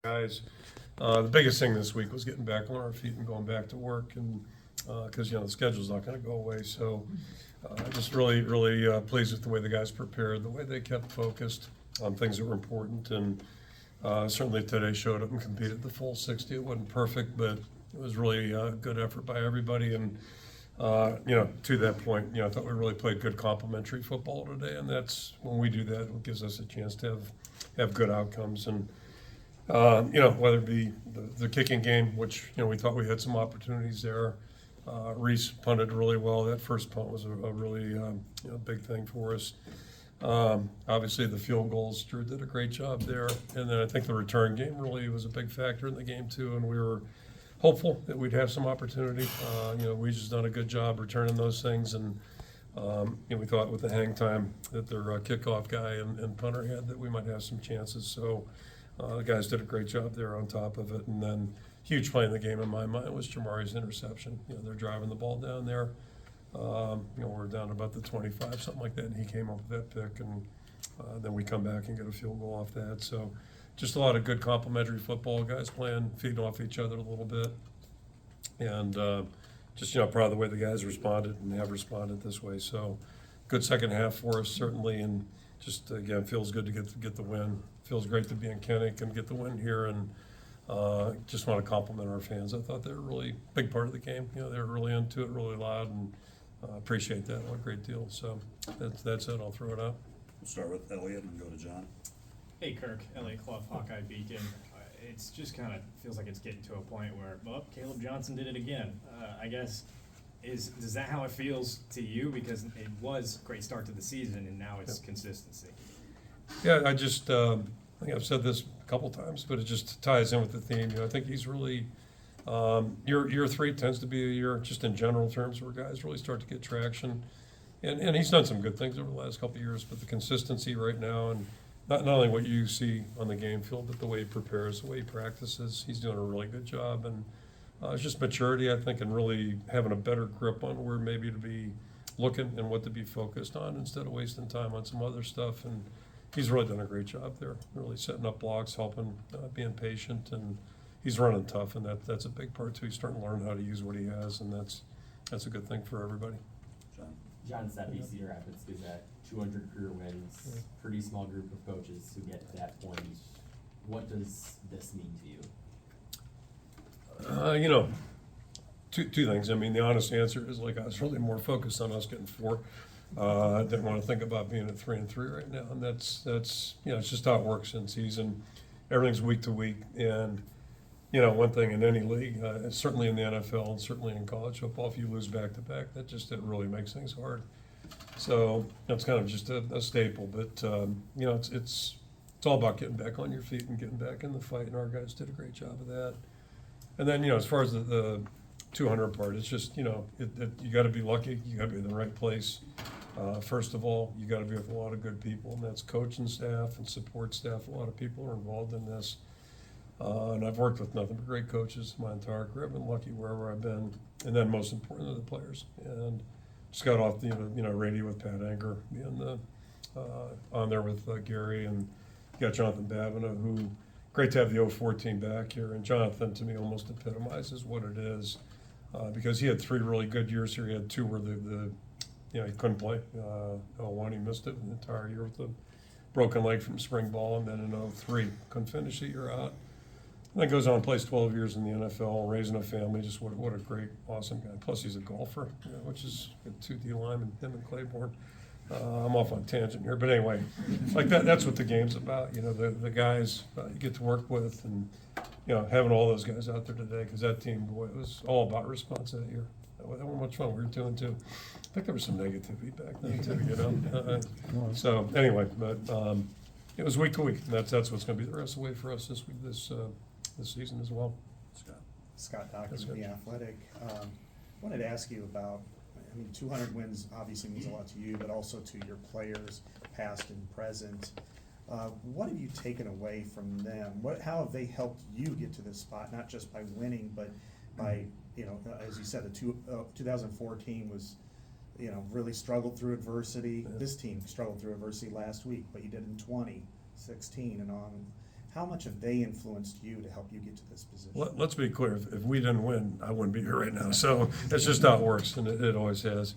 guys. The biggest thing this week was getting back on our feet and going back to work, and because the schedule's not going to go away. So just really pleased with the way the guys prepared, the way they kept focused on things that were important, and certainly today showed up and competed the full 60. It wasn't perfect, but it was really a good effort by everybody. And to that point, I thought we really played good complementary football today, and that's when we do that, it gives us a chance to have good outcomes. And whether it be the kicking game, which we thought we had some opportunities there. Reese punted really well. That first punt was a really big thing for us. Obviously, the field goals, Drew did a great job there. And then I think the return game really was a big factor in the game, too. And we were hopeful that we'd have some opportunity. We just done a good job returning those things. And we thought with the hang time that their kickoff guy and punter had that we might have some chances. So the guys did a great job there on top of it. And then huge play in the game in my mind was Jamari's interception. They're driving the ball down there. We're down about the 25, something like that, and he came up with that pick, and then we come back and get a field goal off that. So just a lot of good complementary football, guys playing, feeding off each other a little bit. And just, proud of the way the guys responded and have responded this way. So good second half for us, certainly, and just, again, feels good to get the win. Feels great to be in Kennick and get the win here, and just want to compliment our fans. I thought they were a really big part of the game. They were really into it, really loud, and appreciate that a great deal. So that's it. I'll throw it out. We'll start with Elliot and go to John. Hey, Kirk, Elliot Clough, Hawkeye Beacon. It's just kind of feels like it's getting to a point where, Caleb Johnson did it again. I guess, is that how it feels to you? Because it was a great start to the season, and now it's consistency. Yeah, I just, I think I've said this a couple times, but it just ties in with the theme. I think he's really, year three tends to be a year, just in general terms, where guys really start to get traction. And he's done some good things over the last couple of years, but the consistency right now, and not only what you see on the game field, but the way he prepares, the way he practices, he's doing a really good job. And it's just maturity, I think, and really having a better grip on where maybe to be looking and what to be focused on instead of wasting time on some other stuff. And he's really done a great job there, really setting up blocks, helping, being patient, and he's running tough, and that's a big part too. He's starting to learn how to use what he has, and that's a good thing for everybody. John Seppi, Cedar Rapids, is at 200 career wins, pretty small group of coaches who get to that point. What does this mean to you? Two things. I mean, the honest answer is, I was really more focused on us getting 4. I didn't want to think about being at 3-3 right now, and that's it's just how it works in season. Everything's week to week, and one thing in any league, certainly in the NFL and certainly in college football, if you lose back to back, it really makes things hard. So that's kind of just a staple, but it's all about getting back on your feet and getting back in the fight, and our guys did a great job of that. And then as far as the 200 part, it's just you got to be lucky, you got to be in the right place. First of all, you got to be with a lot of good people, and that's coaching staff and support staff. A lot of people are involved in this, and I've worked with nothing but great coaches my entire career. I've been lucky wherever I've been, and then most importantly, the players. And just got off the radio with Pat Anker, being on there with Gary, and you got Jonathan Babineau, who great to have the 014 back here. And Jonathan, to me, almost epitomizes what it is, because he had 3 really good years here. He had 2 where he couldn't play. 01, he missed it an entire year with a broken leg from spring ball, and then in 03, couldn't finish the year out. And then goes on and plays 12 years in the NFL, raising a family. Just what a great, awesome guy. Plus, he's a golfer, which is good. 2 D linemen, him and Claiborne. I'm off on a tangent here, but anyway, that's what the game's about. The guys you get to work with, and having all those guys out there today, because that team, boy, it was all about response that year. That was much fun. We were 2-2. I think there was some negativity back then too. So anyway, but it was week to week. And that's what's going to be the rest of the way for us this week, this season as well. Scott Dockers with The Athletic. Wanted to ask you about, 200 wins obviously means a lot to you, but also to your players, past and present. What have you taken away from them? How have they helped you get to this spot, not just by winning, but by, as you said, the 2014 was, really struggled through adversity. Yeah. This team struggled through adversity last week, but you did in 2016 and on. how much have they influenced you to help you get to this position? Let's be clear, if we didn't win, I wouldn't be here right now. So that's just how it works, and it always has.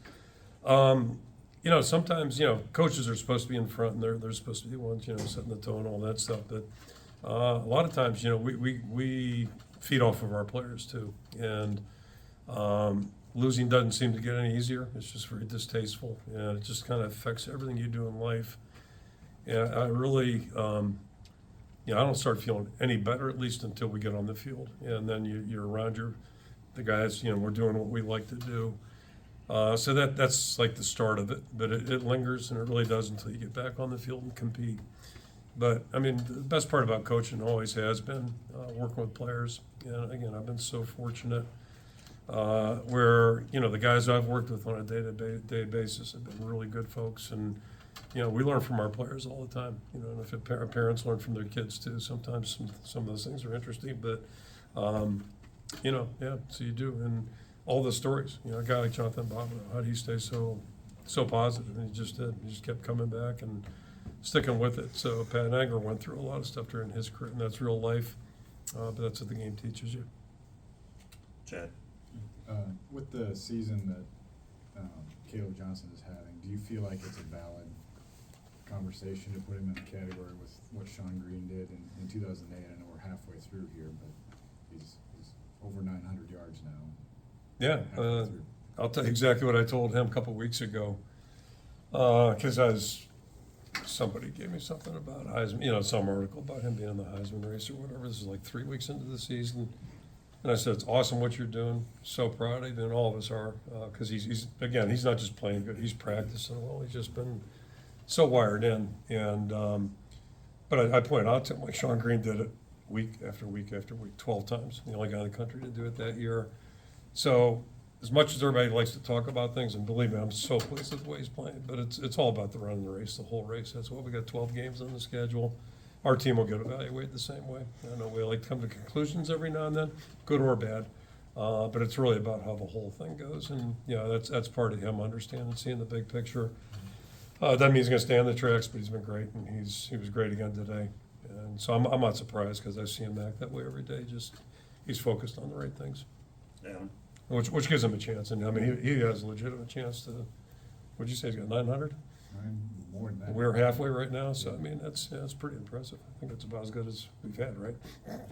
Sometimes, coaches are supposed to be in front, and they're supposed to be the ones, setting the tone, all that stuff. But a lot of times, we feed off of our players too. And losing doesn't seem to get any easier. It's just very distasteful, and it just kind of affects everything you do in life. And I really, I don't start feeling any better, at least until we get on the field. And then you're around the guys, we're doing what we like to do. So that's like the start of it, but it lingers, and it really does until you get back on the field and compete. But, I mean, the best part about coaching always has been working with players. And, again, I've been so fortunate where, the guys I've worked with on a day-to-day basis have been really good folks. And, we learn from our players all the time, and if parents learn from their kids too. Sometimes some of those things are interesting, but, so you do. And all the stories, a guy like Jonathan Bob, how did he stay so positive? And he just did. He just kept coming back and sticking with it. So Pat Anger went through a lot of stuff during his career, and that's real life, but that's what the game teaches you. Chad? With the season that Caleb Johnson is having, do you feel like it's a valid conversation to put him in the category with what Sean Green did in 2008? I know we're halfway through here, but he's over 900 yards now. Yeah, I'll tell you exactly what I told him a couple weeks ago, because somebody gave me something about Heisman, some article about him being in the Heisman race or whatever. This is like 3 weeks into the season. And I said, it's awesome what you're doing. So proud of you, and all of us are, because he's not just playing good, he's practicing well. He's just been so wired in. And but I pointed out to him, like Sean Green did it week after week after week, 12 times. The only guy in the country to do it that year. So as much as everybody likes to talk about things, and believe me, I'm so pleased with the way he's playing, but it's all about the run of the race, the whole race. That's why we got 12 games on the schedule. Our team will get evaluated the same way. I know we like to come to conclusions every now and then, good or bad, but it's really about how the whole thing goes. And that's part of him understanding, seeing the big picture. That means he's going to stay on the tracks, but he's been great, and he was great again today. And so I'm not surprised, because I see him act that way every day. Just he's focused on the right things, Adam? which gives him a chance. And I mean, he has a legitimate chance to. What'd you say? He's got 900. More than that. We're halfway right now, so I mean that's pretty impressive. I think it's about as good as we've had, right?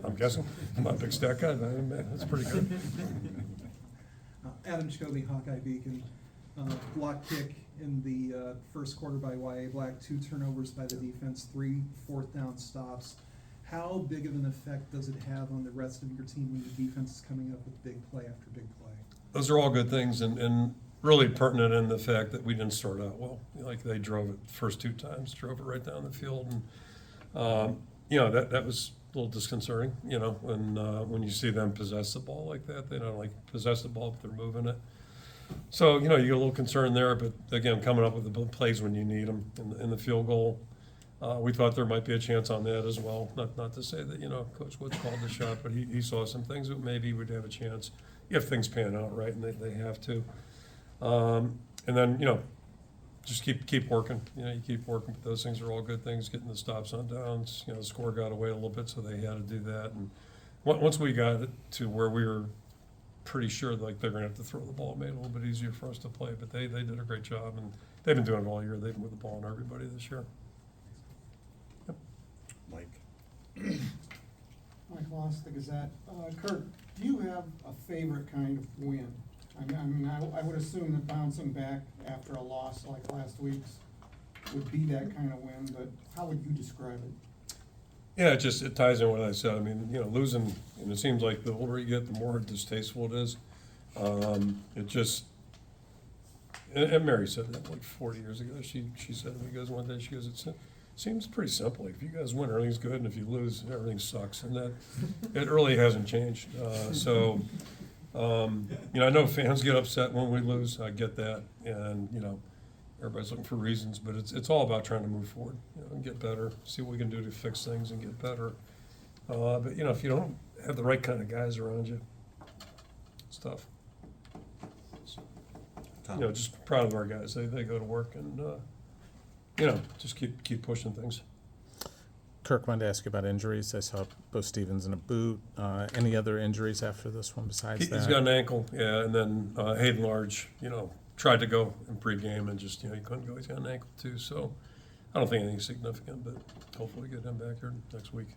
I'm guessing. I'm not a big stat guy, but that's pretty good. Adam Jacoby, Hawkeye Beacon. Block kick in the first quarter by YA Black, 2 turnovers by the defense, 3 fourth down stops. How big of an effect does it have on the rest of your team when the defense is coming up with big play after big play? Those are all good things, and really pertinent in the fact that we didn't start out well. Like they drove it the first 2 times, drove it right down the field, and that was a little disconcerting. When you see them possess the ball like that, they don't like possess the ball, but they're moving it. So you get a little concerned there, but again, coming up with the plays when you need them in the field goal. We thought there might be a chance on that as well. Not to say that Coach Woods called the shot, but he saw some things that maybe we'd have a chance if things pan out right, and they have to. And then just keep working. You keep working, but those things are all good things. Getting the stops on downs. The score got away a little bit, so they had to do that. And once we got it to where we were pretty sure like they're going to have to throw the ball, it made it a little bit easier for us to play. But they did a great job, and they've been doing it all year. They've been with the ball on everybody this year. Yep. Mike? Mike Loss, the Gazette. Kirk, do you have a favorite kind of win? I would assume that bouncing back after a loss like last week's would be that kind of win, but how would you describe it? Yeah, it ties in what I said. I mean, losing, and it seems like the older you get, the more distasteful it is. And Mary said that like 40 years ago. She said to me, one day, she goes, it seems pretty simple. If you guys win, everything's good, and if you lose, everything sucks. And that, it really hasn't changed. I know fans get upset when we lose. I get that. And, everybody's looking for reasons, but it's all about trying to move forward, and get better, see what we can do to fix things and get better. But if you don't have the right kind of guys around you, it's tough. So, Tom? just proud of our guys. They go to work and, just keep pushing things. Kirk, wanted to ask you about injuries. I saw both Stevens in a boot. Any other injuries after this one besides that? He's got an ankle, yeah, and then Hayden Large, tried to go in pregame and just, he couldn't go. He's got an ankle too, so I don't think anything significant, but hopefully get him back here next week.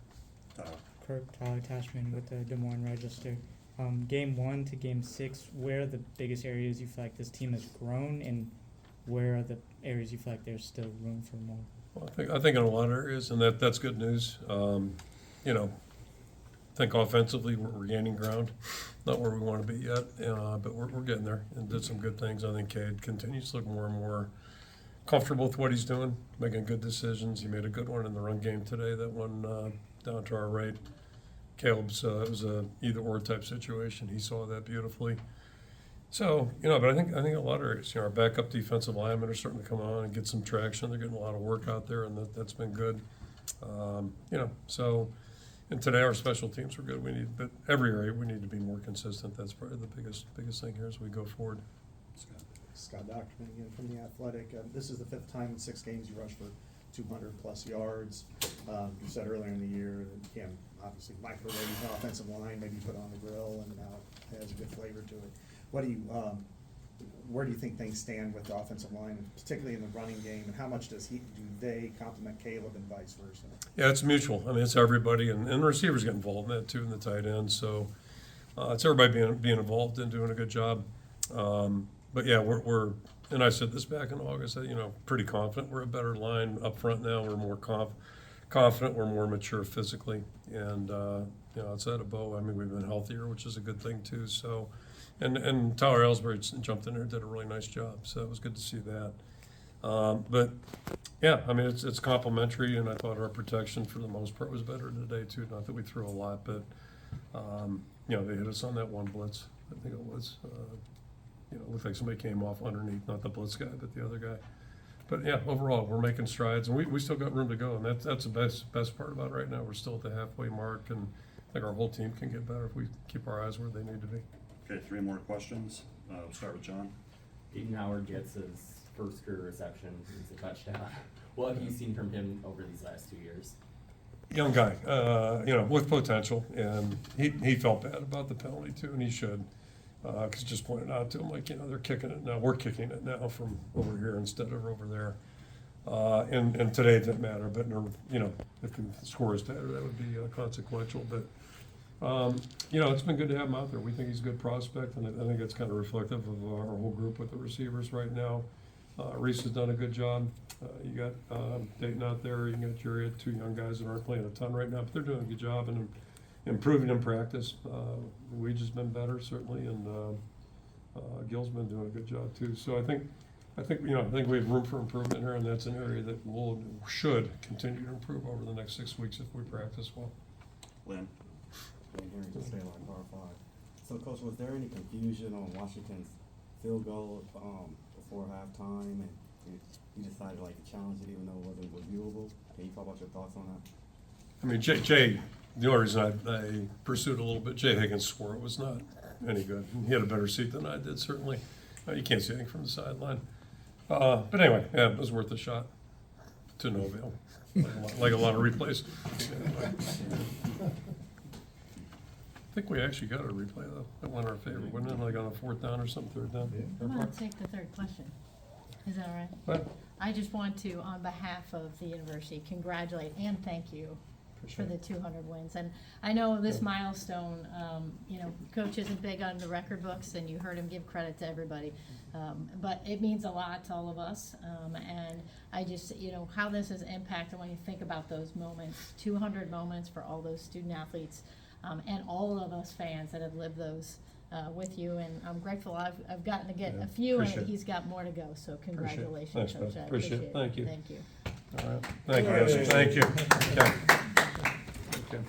Kirk, Tyler Tashman with the Des Moines Register. Game 1 to game 6, where are the biggest areas you feel like this team has grown, and where are the areas you feel like there's still room for more? Well, I think in a lot of areas, and that's good news. I think offensively we're gaining ground, not where we want to be yet, but we're getting there and did some good things. I think Cade continues to look more and more comfortable with what he's doing, making good decisions. He made a good one in the run game today, that one down to our right. Caleb's, it was a either-or type situation. He saw that beautifully. So, but I think a lot of areas, our backup defensive linemen are starting to come on and get some traction. They're getting a lot of work out there, and that's been good. And today our special teams were good. But every area we need to be more consistent. That's probably the biggest thing here as we go forward. Scott Docterman again from The Athletic. This is the 5th time in 6 games you rushed for 200-plus yards. You said earlier in the year that, again, obviously microwave the offensive line, maybe put on the grill, and now it has a good flavor to it. Where do you think things stand with the offensive line, and particularly in the running game, and how much do they complement Caleb and vice versa? Yeah, it's mutual. I mean, it's everybody, and the receivers get involved in that too, and the tight end. So it's everybody being involved and doing a good job. But yeah, we're and I said this back in August. Pretty confident we're a better line up front now. We're more confident. We're more mature physically, and outside of Bo, I mean, we've been healthier, which is a good thing too. So. And Tyler Ellsbury jumped in there and did a really nice job, so it was good to see that. But yeah, I mean, it's complimentary, and I thought our protection for the most part was better today too. Not that we threw a lot, but they hit us on that one blitz. I think it was. It looked like somebody came off underneath, not the blitz guy, but the other guy. But yeah, overall, we're making strides, and we still got room to go, and that's the best part about it right now. We're still at the halfway mark, and I think our whole team can get better if we keep our eyes where they need to be. Okay, 3 more questions. We'll start with John. Aiden Howard gets his first career reception. It's a touchdown. What have you seen from him over these last 2 years? Young guy, with potential, and he felt bad about the penalty too, and he should, because just pointed out to him, they're kicking it now. We're kicking it now from over here instead of over there. And today it didn't matter, but if the score is better, that would be consequential. But it's been good to have him out there. We think he's a good prospect, and I think it's kind of reflective of our whole group with the receivers right now. Reese has done a good job. You got Dayton out there. You got Jerry, 2 young guys that aren't playing a ton right now, but they're doing a good job and improving in practice. Weege has been better certainly, and Gil's been doing a good job too. So I think we have room for improvement here, and that's an area that should continue to improve over the next 6 weeks if we practice well. Lynn. Here to stay on par 5. So, Coach, was there any confusion on Washington's field goal before halftime, and you decided to challenge it even though it wasn't reviewable? Can you talk about your thoughts on that? I mean, Jay, the only reason I pursued a little bit, Jay Higgins swore it was not any good. He had a better seat than I did, certainly. You can't see anything from the sideline. But anyway, yeah, it was worth a shot to no avail, like a lot of replays. I think we actually got a replay, though. That went our favor, wasn't it? On a 4th down or something, 3rd down? I'm going to take the 3rd question. Is that all right? What? I just want to, on behalf of the university, congratulate and thank you for the 200 wins. And I know this milestone, Coach isn't big on the record books, and you heard him give credit to everybody. But it means a lot to all of us. And I just, how this has impacted when you think about those moments, 200 moments for all those student athletes. And all of us fans that have lived those with you, and I'm grateful I've gotten to get a few, and he's got more to go, so congratulations, Coach. I appreciate it. Thank you. Thank you. All right. Thank you. Thank you. Okay.